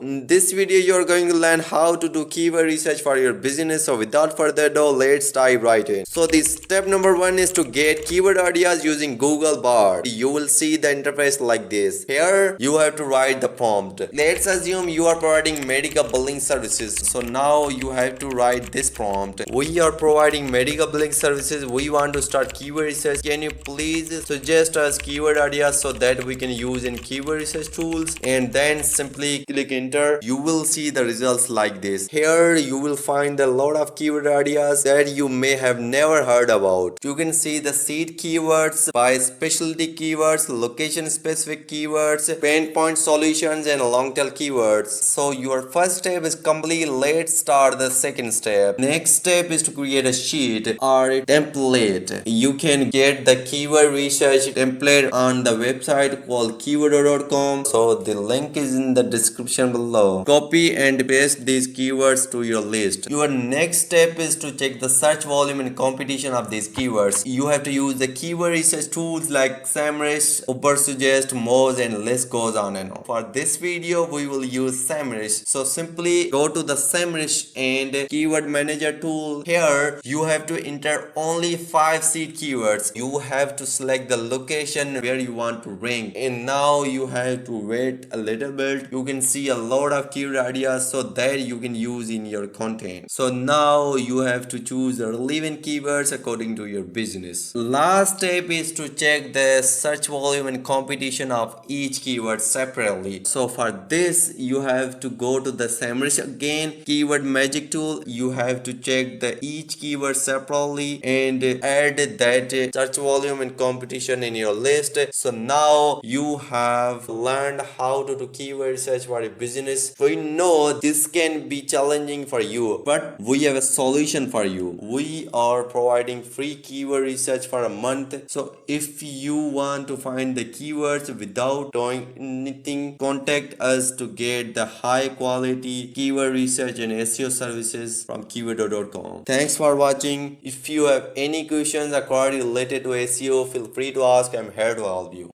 In this video, you're going to learn how to do keyword research for your business. So without further ado, let's dive right in. So the step number one is to get keyword ideas using Google Bard. You will see the interface like this. Here, you have to write the prompt. Let's assume you are providing medical billing services. So now you have to write this prompt. We are providing medical billing services. We want to start keyword research. Can you please suggest us keyword ideas so that we can use in keyword research tools? And then simply click enter. You will see the results like this. Here you will find a lot of keyword ideas that you may have never heard about. You can see the seed keywords, by specialty keywords, location specific keywords, pain point solutions, and long tail keywords. So your first step is complete. Let's start the second step. Next step is to create a sheet or a template. You can get the keyword research template on the website called keyword.com. So the link is in the description below. Copy and paste these keywords to your list. Your next step is to check the search volume and competition of these keywords. You have to use the keyword research tools like SEMrush, Ubersuggest, Moz, and list goes on and on. For this video, we will use SEMrush. So simply go to the SEMrush and keyword manager tool. Here you have to enter only 5 seed keywords. You have to select the location where you want to rank, and now you have to wait a little bit. You can see a lot of keyword ideas so that you can use in your content. So now you have to choose the relevant keywords according to your business. Last step is to check the search volume and competition of each keyword separately. So for this you have to go to the SEMrush again, keyword magic tool. You have to check the each keyword separately and add that search volume and competition in your list. So now you have learned how to do keyword research for a business. We know this can be challenging for you, but we have a solution for you. We are providing free keyword research for a month. So if you want to find the keywords without doing anything, contact us to get the high quality keyword research and SEO services from keyword.com. Thanks for watching. If you have any questions or query related to SEO, feel free to ask. I'm here to help you.